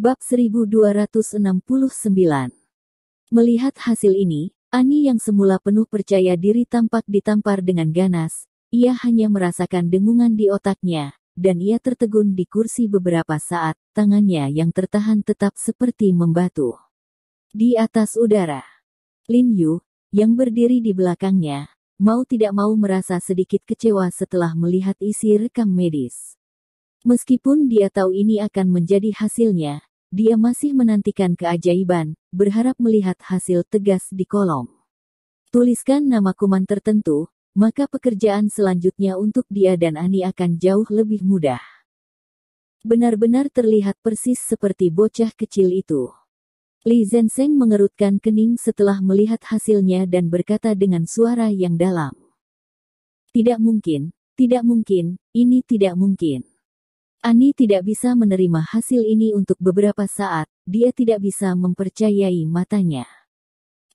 Bab 1269. Melihat hasil ini, Ani yang semula penuh percaya diri tampak ditampar dengan ganas. Ia hanya merasakan dengungan di otaknya, dan ia tertegun di kursi beberapa saat, tangannya yang tertahan tetap seperti membatu. Di atas udara, Lin Yu, yang berdiri di belakangnya, mau tidak mau merasa sedikit kecewa setelah melihat isi rekam medis. Meskipun dia tahu ini akan menjadi hasilnya, dia masih menantikan keajaiban, berharap melihat hasil tegas di kolom. Tuliskan nama kuman tertentu, maka pekerjaan selanjutnya untuk dia dan Ani akan jauh lebih mudah. Benar-benar terlihat persis seperti bocah kecil itu. Li Zhensheng mengerutkan kening setelah melihat hasilnya dan berkata dengan suara yang dalam. Tidak mungkin, ini tidak mungkin. Ani tidak bisa menerima hasil ini untuk beberapa saat, dia tidak bisa mempercayai matanya.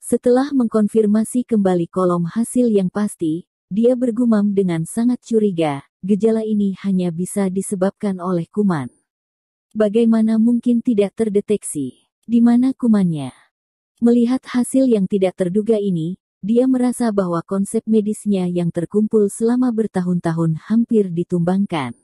Setelah mengkonfirmasi kembali kolom hasil yang pasti, dia bergumam dengan sangat curiga, gejala ini hanya bisa disebabkan oleh kuman. Bagaimana mungkin tidak terdeteksi? Di mana kumannya? Melihat hasil yang tidak terduga ini, dia merasa bahwa konsep medisnya yang terkumpul selama bertahun-tahun hampir ditumbangkan.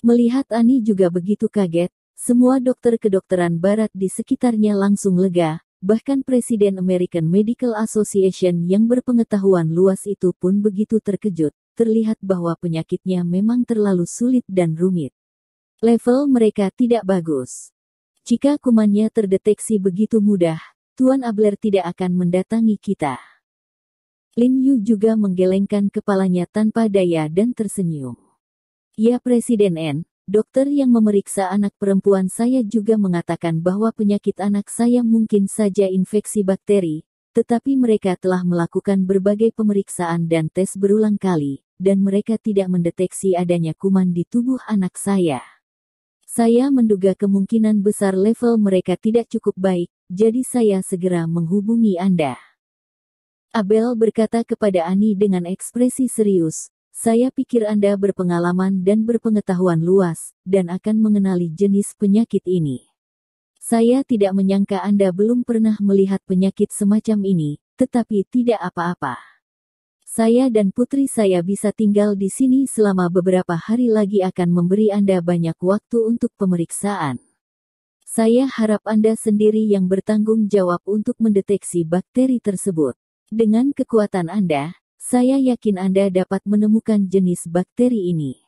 Melihat Ani juga begitu kaget, semua dokter kedokteran barat di sekitarnya langsung lega, bahkan Presiden American Medical Association yang berpengetahuan luas itu pun begitu terkejut, terlihat bahwa penyakitnya memang terlalu sulit dan rumit. Level mereka tidak bagus. Jika kumannya terdeteksi begitu mudah, Tuan Abler tidak akan mendatangi kita. Lin Yu juga menggelengkan kepalanya tanpa daya dan tersenyum. Ya Presiden N, dokter yang memeriksa anak perempuan saya juga mengatakan bahwa penyakit anak saya mungkin saja infeksi bakteri, tetapi mereka telah melakukan berbagai pemeriksaan dan tes berulang kali, dan mereka tidak mendeteksi adanya kuman di tubuh anak saya. Saya menduga kemungkinan besar level mereka tidak cukup baik, jadi saya segera menghubungi Anda. Abel berkata kepada Ani dengan ekspresi serius. Saya pikir Anda berpengalaman dan berpengetahuan luas, dan akan mengenali jenis penyakit ini. Saya tidak menyangka Anda belum pernah melihat penyakit semacam ini, tetapi tidak apa-apa. Saya dan putri saya bisa tinggal di sini selama beberapa hari lagi akan memberi Anda banyak waktu untuk pemeriksaan. Saya harap Anda sendiri yang bertanggung jawab untuk mendeteksi bakteri tersebut. Dengan kekuatan Anda, saya yakin Anda dapat menemukan jenis bakteri ini.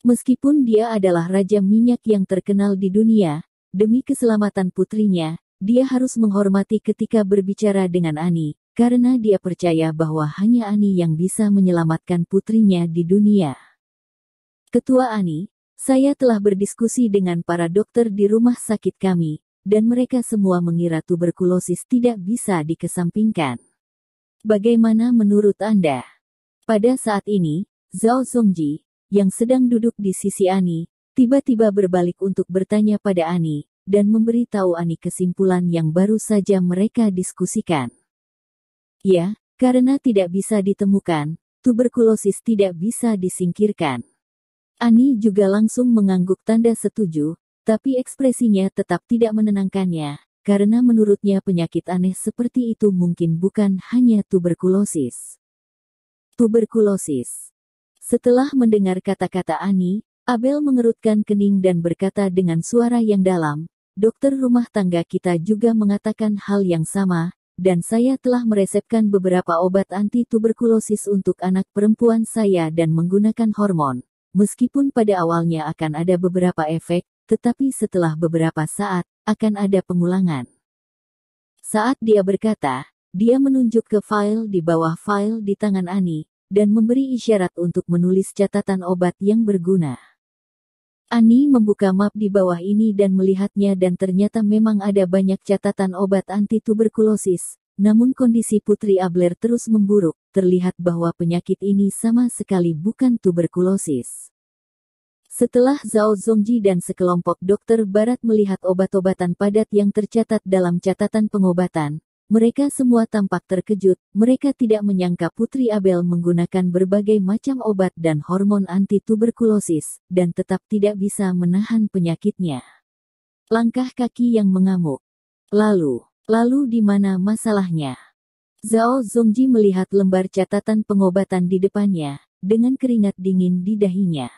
Meskipun dia adalah raja minyak yang terkenal di dunia, demi keselamatan putrinya, dia harus menghormati ketika berbicara dengan Ani, karena dia percaya bahwa hanya Ani yang bisa menyelamatkan putrinya di dunia. Ketua Ani, saya telah berdiskusi dengan para dokter di rumah sakit kami, dan mereka semua mengira tuberkulosis tidak bisa dikesampingkan. Bagaimana menurut Anda? Pada saat ini, Zhao Zongji, yang sedang duduk di sisi Ani, tiba-tiba berbalik untuk bertanya pada Ani, dan memberitahu Ani kesimpulan yang baru saja mereka diskusikan. Ya, karena tidak bisa ditemukan, tuberkulosis tidak bisa disingkirkan. Ani juga langsung mengangguk tanda setuju, tapi ekspresinya tetap tidak menenangkannya. Karena menurutnya penyakit aneh seperti itu mungkin bukan hanya tuberkulosis. Tuberkulosis. Setelah mendengar kata-kata Ani, Abel mengerutkan kening dan berkata dengan suara yang dalam, dokter rumah tangga kita juga mengatakan hal yang sama, dan saya telah meresepkan beberapa obat anti-tuberkulosis untuk anak perempuan saya dan menggunakan hormon. Meskipun pada awalnya akan ada beberapa efek, tetapi setelah beberapa saat, akan ada pengulangan. Saat dia berkata, dia menunjuk ke file di bawah file di tangan Ani, dan memberi isyarat untuk menulis catatan obat yang berguna. Ani membuka map di bawah ini dan melihatnya dan ternyata memang ada banyak catatan obat anti-tuberkulosis, namun kondisi Putri Abler terus memburuk, terlihat bahwa penyakit ini sama sekali bukan tuberkulosis. Setelah Zhao Zongji dan sekelompok dokter barat melihat obat-obatan padat yang tercatat dalam catatan pengobatan, mereka semua tampak terkejut. Mereka tidak menyangka Putri Abel menggunakan berbagai macam obat dan hormon anti-tuberkulosis, dan tetap tidak bisa menahan penyakitnya. Langkah kaki yang mengamuk. Lalu di mana masalahnya? Zhao Zongji melihat lembar catatan pengobatan di depannya, dengan keringat dingin di dahinya.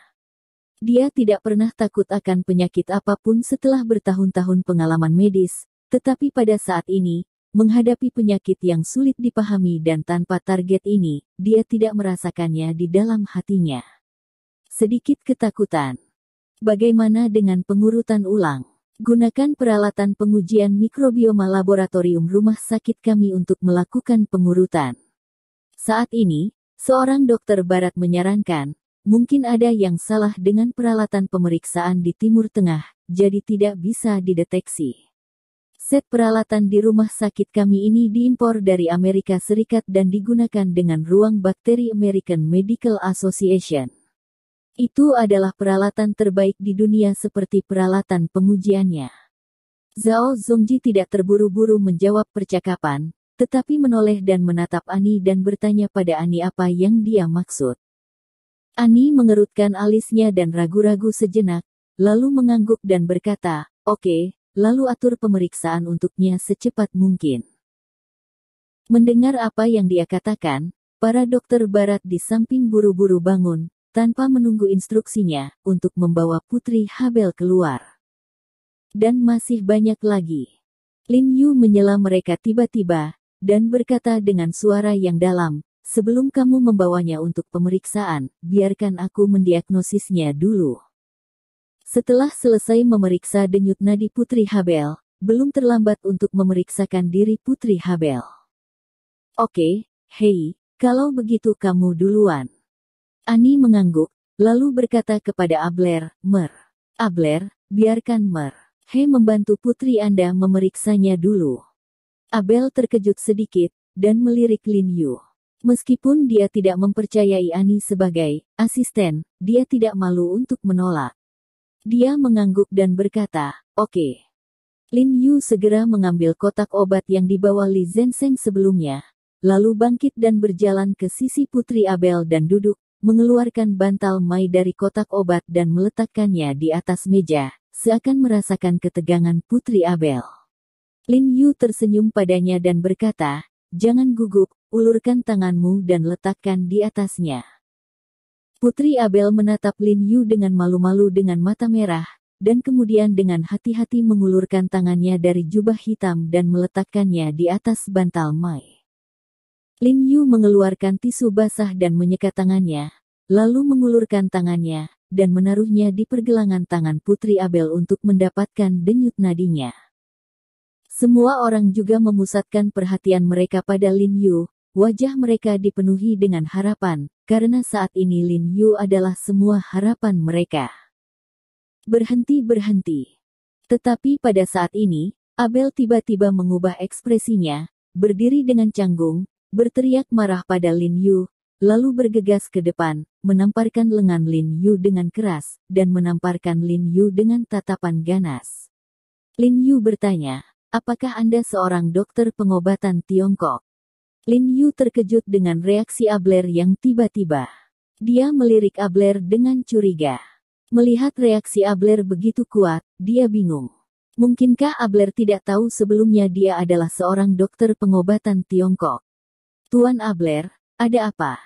Dia tidak pernah takut akan penyakit apapun setelah bertahun-tahun pengalaman medis, tetapi pada saat ini, menghadapi penyakit yang sulit dipahami dan tanpa target ini, dia tidak merasakannya di dalam hatinya. Sedikit ketakutan. Bagaimana dengan pengurutan ulang? Gunakan peralatan pengujian mikrobioma laboratorium rumah sakit kami untuk melakukan pengurutan. Saat ini, seorang dokter barat menyarankan, mungkin ada yang salah dengan peralatan pemeriksaan di Timur Tengah, jadi tidak bisa dideteksi. Set peralatan di rumah sakit kami ini diimpor dari Amerika Serikat dan digunakan dengan ruang bakteri American Medical Association. Itu adalah peralatan terbaik di dunia seperti peralatan pengujiannya. Zhao Zongji tidak terburu-buru menjawab percakapan, tetapi menoleh dan menatap Ani dan bertanya pada Ani apa yang dia maksud. Ani mengerutkan alisnya dan ragu-ragu sejenak, lalu mengangguk dan berkata, "Oke, lalu atur pemeriksaan untuknya secepat mungkin." Mendengar apa yang dia katakan, para dokter barat di samping buru-buru bangun, tanpa menunggu instruksinya, untuk membawa Putri Habel keluar. Dan masih banyak lagi. Lin Yu menyela mereka tiba-tiba, dan berkata dengan suara yang dalam, "Sebelum kamu membawanya untuk pemeriksaan, biarkan aku mendiagnosisnya dulu." Setelah selesai memeriksa denyut nadi Putri Habel, belum terlambat untuk memeriksakan diri Putri Habel. "Oke, hei, kalau begitu kamu duluan." Ani mengangguk, lalu berkata kepada Abler, "Abler, biarkan He membantu putri Anda memeriksanya dulu." Abel terkejut sedikit, dan melirik Lin Yu. Meskipun dia tidak mempercayai Ani sebagai asisten, dia tidak malu untuk menolak. Dia mengangguk dan berkata, "Oke." Lin Yu segera mengambil kotak obat yang dibawa Li Zenseng sebelumnya, lalu bangkit dan berjalan ke sisi Putri Abel dan duduk, mengeluarkan bantal mai dari kotak obat dan meletakkannya di atas meja, seakan merasakan ketegangan Putri Abel. Lin Yu tersenyum padanya dan berkata, "Jangan gugup, ulurkan tanganmu dan letakkan di atasnya." Putri Abel menatap Lin Yu dengan malu-malu dengan mata merah, dan kemudian dengan hati-hati mengulurkan tangannya dari jubah hitam dan meletakkannya di atas bantal mai. Lin Yu mengeluarkan tisu basah dan menyekat tangannya, lalu mengulurkan tangannya, dan menaruhnya di pergelangan tangan Putri Abel untuk mendapatkan denyut nadinya. Semua orang juga memusatkan perhatian mereka pada Lin Yu, wajah mereka dipenuhi dengan harapan, karena saat ini Lin Yu adalah semua harapan mereka. Berhenti. Tetapi pada saat ini, Abel tiba-tiba mengubah ekspresinya, berdiri dengan canggung, berteriak marah pada Lin Yu, lalu bergegas ke depan, menamparkan lengan Lin Yu dengan keras, dan menamparkan Lin Yu dengan tatapan ganas. Lin Yu bertanya, "Apakah Anda seorang dokter pengobatan Tiongkok?" Lin Yu terkejut dengan reaksi Abler yang tiba-tiba. Dia melirik Abler dengan curiga. Melihat reaksi Abler begitu kuat, dia bingung. Mungkinkah Abler tidak tahu sebelumnya dia adalah seorang dokter pengobatan Tiongkok? "Tuan Abler, ada apa?"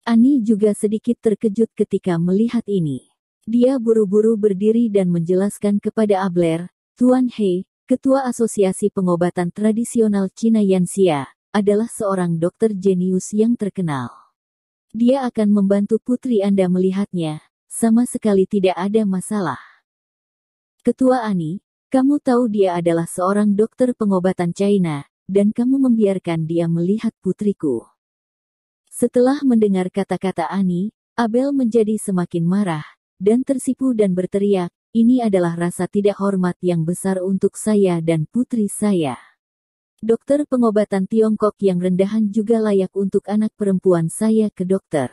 Ani juga sedikit terkejut ketika melihat ini. Dia buru-buru berdiri dan menjelaskan kepada Abler, "Tuan He, Ketua Asosiasi Pengobatan Tradisional Cina Yanxia, adalah seorang dokter jenius yang terkenal. Dia akan membantu putri Anda melihatnya, sama sekali tidak ada masalah." "Ketua Ani, kamu tahu dia adalah seorang dokter pengobatan China, dan kamu membiarkan dia melihat putriku." Setelah mendengar kata-kata Ani, Abel menjadi semakin marah, dan tersipu dan berteriak, "Ini adalah rasa tidak hormat yang besar untuk saya dan putri saya. Dokter pengobatan Tiongkok yang rendahan juga layak untuk anak perempuan saya ke dokter."